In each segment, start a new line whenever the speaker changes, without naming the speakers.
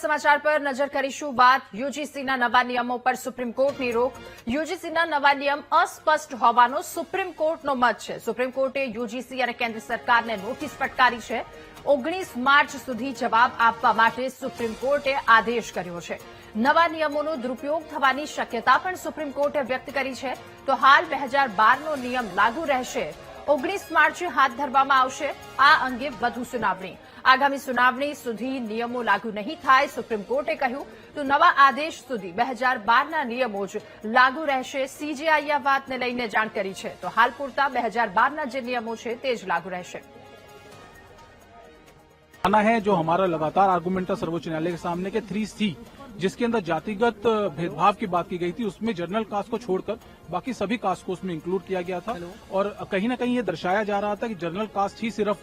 સમાચાર પર નજર કરીશું। બાદ યુજીસીના નવા નિયમો પર સુપ્રીમ કોર્ટની રોક। યુજીસીના નવા નિયમ અસ્પષ્ટ હોવાનો સુપ્રીમ કોર્ટનો મત છે। સુપ્રીમ કોર્ટે યુજીસી અને કેન્દ્ર સરકારને નોટિસ ફટકારી છે। 19 માર્ચ સુધી જવાબ આપવા માટે સુપ્રીમ કોર્ટે આદેશ કર્યો છે। નવા નિયમોનો દુરુપયોગ થવાની શક્યતા પણ સુપ્રીમ કોર્ટે વ્યક્ત કરી છે। તો હાલ 2012નો નિયમ લાગુ રહેશે। 19 માર્ચે હાથ ધરવામાં આવશે આ અંગે વધુ સુનાવણી। આગામી સુનાવણી સુધી નિયમો લાગુ નહીં થાય સુપ્રીમ કોર્ટે કહ્યું। તો નવા આદેશ સુધી 2012ના નિયમો જ લાગુ રહેશે। સીજેઆઈએ આ વાતને લઈને જાણ કરી છે। તો હાલ પૂરતા 2012ના જે નિયમો છે તે જ લાગુ રહેશે।
आना है जो हमारा लगातार आर्गुमेंट था सर्वोच्च न्यायालय के सामने के 3C जिसके अंदर जातिगत भेदभाव की बात की गई थी, उसमें जनरल कास्ट को छोड़कर बाकी सभी कास्ट को उसमें इंक्लूड किया गया था। और कहीं ना कहीं ये दर्शाया जा रहा था कि जनरल कास्ट ही सिर्फ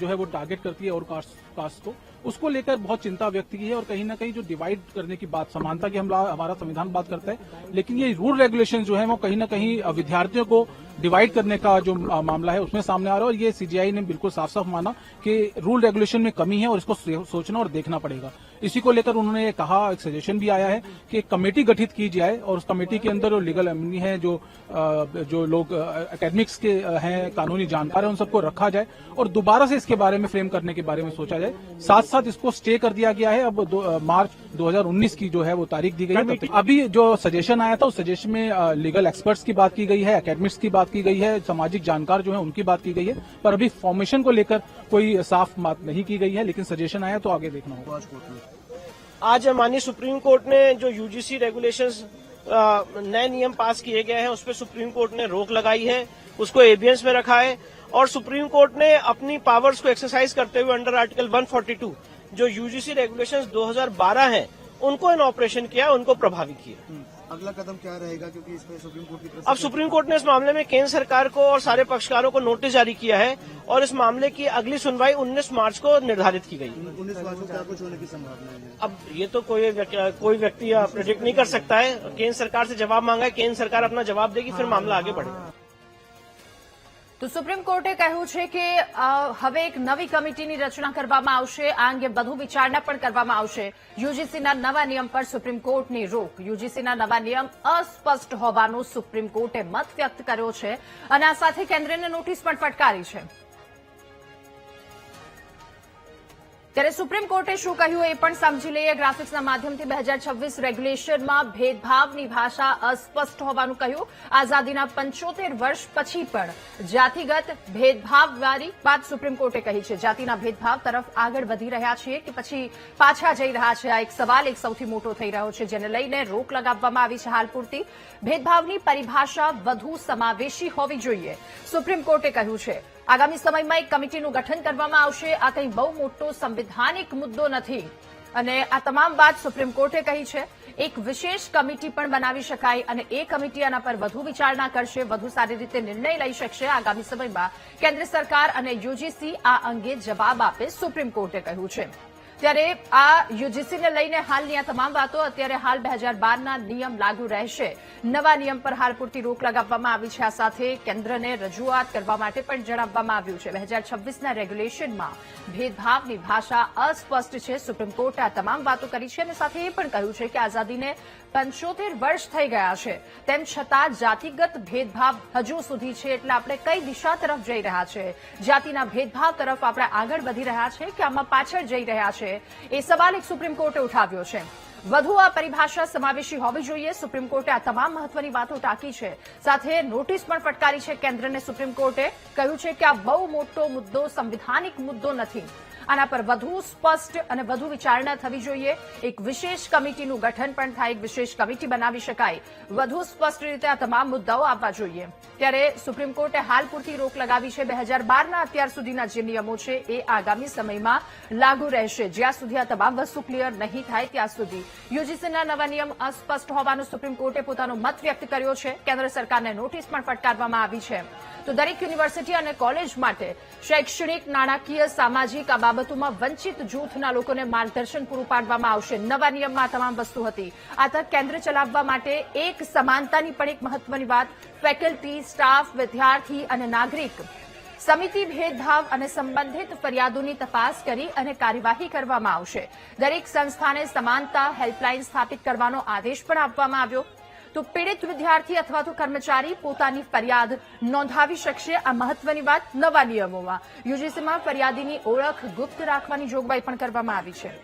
जो है वो टारगेट करती है और कास्ट को, उसको लेकर बहुत चिंता व्यक्त की है। और कहीं ना कहीं जो डिवाइड करने की बात, समानता की हमारा संविधान बात करता है, लेकिन ये रूल रेगुलेशन जो है वो कहीं ना कहीं विद्यार्थियों को डिवाइड करने का जो मामला है उसमें सामने आ रहा है। और ये सीजीआई ने बिल्कुल साफ साफ माना कि रूल रेगुलेशन में कमी है और इसको सोचना और देखना पड़ेगा। इसी को लेकर उन्होंने ये कहा, एक सजेशन भी आया है कि एक कमेटी गठित की जाए और उस कमेटी के अंदर जो लीगल एमनी है, जो लोग एकेडमिक्स के हैं, कानूनी जानकार है, उन सबको रखा जाए और दोबारा से इसके बारे में फ्रेम करने के बारे में सोचा जाए। साथ साथ इसको स्टे कर दिया गया है। अब मार्च 2019 की जो है वो तारीख दी गई है। अभी जो सजेशन आया था उस सजेशन में लीगल एक्सपर्ट्स की बात की गई है, एकेडमिक्स की बात की गई है, सामाजिक जानकार जो है उनकी बात की गई है, पर अभी फॉर्मेशन को लेकर कोई साफ बात नहीं की गई है। लेकिन सजेशन आया तो आगे देखना होगा।
आज माननीय सुप्रीम कोर्ट ने जो यूजीसी रेगुलेशंस नए नियम पास किए गए हैं उस पर सुप्रीम कोर्ट ने रोक लगाई है, उसको एबियंस में रखा है। और सुप्रीम कोर्ट ने अपनी पावर्स को एक्सरसाइज करते हुए अंडर आर्टिकल 142 जो यूजीसी रेगुलेशंस 2012 हैं उनको इन ऑपरेशन किया, उनको प्रभावी किया।
अगला कदम क्या रहेगा, क्योंकि इसमें सुप्रीम कोर्ट की तरफ
अब सुप्रीम कोर्ट ने इस मामले में केंद्र सरकार को और सारे पक्षकारों को नोटिस जारी किया है और इस मामले की अगली सुनवाई 19 मार्च को निर्धारित की गई।
19 मार्च को क्या कुछ होने की संभावना है?
अब ये तो कोई व्यक्ति प्रेडिक्ट नहीं कर सकता है। केंद्र सरकार से जवाब मांगा है, केंद्र सरकार अपना जवाब देगी, फिर मामला आगे बढ़ेगा।
તો સુપ્રીમ કોર્ટે કહ્યું છે કે હવે એક નવી કમિટીની રચના કરવામાં આવશે। આ અંગે વધુ વિચારણા પણ કરવામાં આવશે। યુજીસીના નવા નિયમ પર સુપ્રીમ કોર્ટની રોક। યુજીસીના નવા નિયમ અસ્પષ્ટ હોવાનો સુપ્રીમ કોર્ટે મત વ્યક્ત કર્યો છે અને આ સાથે કેન્દ્રને નોટિસ પણ ફટકારી છે। ત્યારે સુપ્રીમ કોર્ટે શું કહ્યું એ પણ સમજી લઈએ। ગ્રાફિક્સના માધ્યમથી 2026 રેગ્યુલેશનમાં ભેદભાવની ભાષા અસ્પષ્ટ હોવાનું કહ્યું। આઝાદીના 75 વર્ષ પછી પણ જાતિગત ભેદભાવવાળી વાત સુપ્રીમ કોર્ટે કહી છે। જાતિના ભેદભાવ તરફ આગળ વધી રહ્યા છીએ કે પછી પાછા જઈ રહ્યા છે, આ એક સવાલ એક સૌથી મોટો થઈ રહ્યો છે, જેને લઈને રોક લગાવવામાં આવી છે હાલ પૂરતી। ભેદભાવની પરિભાષા વધુ સમાવેશી હોવી જોઈએ સુપ્રીમ કોર્ટે કહ્યું છે। આગામી સમયમાં એક કમિટીનું ગઠન કરવામાં આવશે। આ કંઈ બહુ મોટો સંવિધાનિક મુદ્દો નથી અને આ તમામ વાત સુપ્રીમ કોર્ટે કહી છે। એક વિશેષ કમિટી પણ બનાવી શકાય અને એ કમિટી આના પર વધુ વિચારણા કરશે, વધુ સારી રીતે નિર્ણય લઈ શકશે। આગામી સમયમાં કેન્દ્ર સરકાર અને યુજીસી આ અંગે જવાબ આપે સુપ્રીમ કોર્ટે કહ્યું છે। ત્યારે આ યુજીસીને લઈને હાલની આ તમામ વાતો, અત્યારે હાલ 2012ના નિયમ લાગુ રહેશે। નવા નિયમ પર હાલ પૂરતી રોક લગાવવામાં આવી છે। આ સાથે કેન્દ્રને રજૂઆત કરવા માટે પણ જણાવવામાં આવ્યું છે। 2026ના રેગ્યુલેશનમાં ભેદભાવની ભાષા અસ્પષ્ટ છે। સુપ્રીમ કોર્ટે આ તમામ વાતો કરી છે અને સાથે એ પણ કહ્યું છે કે આઝાદીને 75 વર્ષ થઈ ગયા છે, તેમ છતાં જાતિગત ભેદભાવ હજુ સુધી છે। એટલે આપણે કઈ દિશા તરફ જઈ રહ્યા છે? જાતિના ભેદભાવ તરફ આપણે આગળ વધી રહ્યા છે કે આમાં પાછળ જઈ રહ્યા છે? એ સવાલ એક સુપ્રીમ કોર્ટે ઉઠાવ્યો છે। વધુ આ પરિભાષા સમાવેશી હોવી જોઈએ। સુપ્રીમ કોર્ટે આ તમામ મહત્વની વાતો ટાંકી છે, સાથે નોટિસ પણ ફટકારી છે કેન્દ્રને। સુપ્રીમ કોર્ટે કહ્યું છે કે આ બહુ મોટો મુદ્દો સંવિધાનિક મુદ્દો નથી, આના પર વધુ સ્પષ્ટ અને વધુ વિચારણા થવી જોઈએ। એક વિશેષ કમિટીનું ગઠન પણ થાય, એક વિશેષ કમિટી બનાવી શકાય, વધુ સ્પષ્ટ રીતે આ તમામ મુદ્દાઓ આવવા જોઈએ। ત્યારે સુપ્રીમ કોર્ટે હાલ પૂરતી રોક લગાવી છે। 2012ના અત્યાર સુધીના જે નિયમો છે એ આગામી સમયમાં લાગુ રહેશે, જ્યાં સુધી આ તમામ વસ્તુ ક્લિયર નહીં થાય ત્યાં સુધી। યુજીસીના નવા નિયમ અસ્પષ્ટ હોવાનો સુપ્રીમ કોર્ટે પોતાનો મત વ્યક્ત કર્યો છે। કેન્દ્ર સરકારને નોટિસ પણ ફટકારવામાં આવી છે। તો દરેક યુનિવર્સિટી અને કોલેજ માટે શૈક્ષણિક, નાણાકીય, સામાજિક આ બાબતોમાં વંચિત જૂથના લોકોને માર્ગદર્શન પૂરું પાડવામાં આવશે। નવા નિયમમાં તમામ વસ્તુ હતી। આ તક કેન્દ્ર ચલાવવા માટે એક સમાનતાની પણ એક મહત્વની વાત, ફેકલ્ટી, સ્ટાફ, વિદ્યાર્થી અને નાગરિક સમિતિ ભેદભાવ અને સંબંધિત ફરિયાદોની તપાસ કરી અને કાર્યવાહી કરવામાં આવશે. દરેક સંસ્થાને સમાનતા હેલ્પલાઇન સ્થાપિત કરવાનો આદેશ પણ આપવામાં આવ્યો. તો પીડિત વિદ્યાર્થી અથવા તો કર્મચારી પોતાની ફરિયાદ નોંધાવી શકશે. આ મહત્વની વાત નવા નિયમોમાં યુજીસીમાં ફરિયાદીની ઓળખ ગુપ્ત રાખવાની જોગવાઈ પણ કરવામાં આવી છે.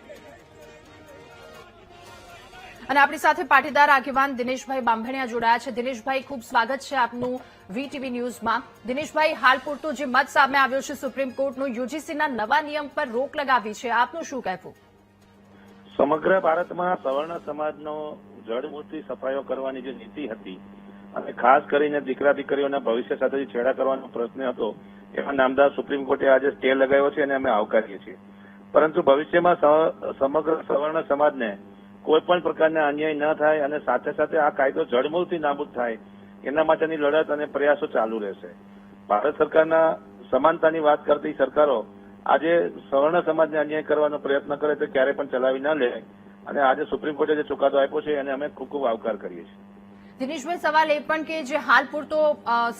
અને આપણી સાથે પાટીદાર આગેવાન દિનેશભાઈ બાંભણિયા જોડાયા છે. દિનેશભાઈ, ખૂબ સ્વાગત છે આપનું વીટીવી ન્યૂઝમાં. દિનેશભાઈ, હાલ પૂરતો જે મત સામે આવ્યો છે સુપ્રીમ કોર્ટનો યુજીસીના નવા નિયમ પર રોક લગાવી છે, આપનું શું કહેવું?
સમગ્ર ભારતમાં સવર્ણ સમાજનો જળમૂળથી સફાયો કરવાની જે નીતિ હતી અને ખાસ કરીને દીકરા દીકરીઓના ભવિષ્ય સાથે છેડા કરવાનો પ્રશ્ન હતો, એમાં નામદાર સુપ્રીમ કોર્ટે આજે સ્ટે લગાવ્યો છે અને અમે આવકારીએ છીએ. પરંતુ ભવિષ્યમાં સમગ્ર સવર્ણ સમાજને કોઈ પણ પ્રકારના અન્યાય ન થાય અને સાથે સાથે આ કાયદો જળમૂળથી નાબૂદ થાય એના માટેની લડત અને પ્રયાસો ચાલુ રહેશે. ભારત સરકારના સમાનતાની વાત કરતી સરકારો આજે સવર્ણ સમાજને અન્યાય કરવાનો પ્રયત્ન કરે તો ક્યારે પણ ચલાવી ન લે અને આજે સુપ્રીમ કોર્ટે જે ચુકાદો આપ્યો છે એને અમે ખૂબ ખૂબ આવકાર કરીએ છીએ.
દિનેશભાઈ, સવાલ એ પણ કે જે હાલ પૂરતો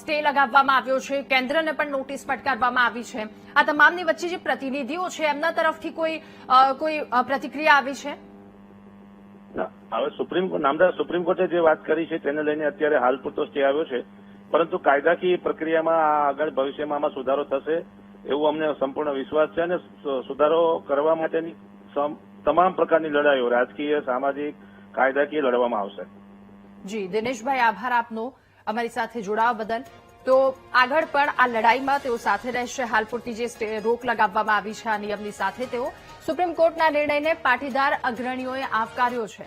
સ્ટે લગાવવામાં આવ્યો છે, કેન્દ્રને પણ નોટિસ ફટકારવામાં આવી છે, આ તમામની વચ્ચે જે પ્રતિનિધિઓ છે એમના તરફથી કોઈ પ્રતિક્રિયા આવી છે?
હવે નામદાર સુપ્રીમ કોર્ટે જે વાત કરી છે તેને લઈને અત્યારે હાલ પૂરતો સ્ટે આવ્યો છે, પરંતુ કાયદાકીય પ્રક્રિયામાં આગળ ભવિષ્યમાં આમાં સુધારો થશે એવું અમને સંપૂર્ણ વિશ્વાસ છે અને સુધારો કરવા માટેની તમામ પ્રકારની લડાઈઓ રાજકીય, સામાજિક, કાયદાકીય લડવામાં આવશે.
જી દિનેશભાઈ, આભાર આપનો અમારી સાથે જોડાવા બદલ. તો આગળ પણ આ લડાઈમાં તેઓ સાથે રહેશે. હાલ પૂરતી જે રોક લગાવવામાં આવી છે આ નિયમની સાથે તેઓ સુપ્રીમ કોર્ટના નિર્ણયને પાટીદાર અગ્રણીઓએ આવકાર્યો છે.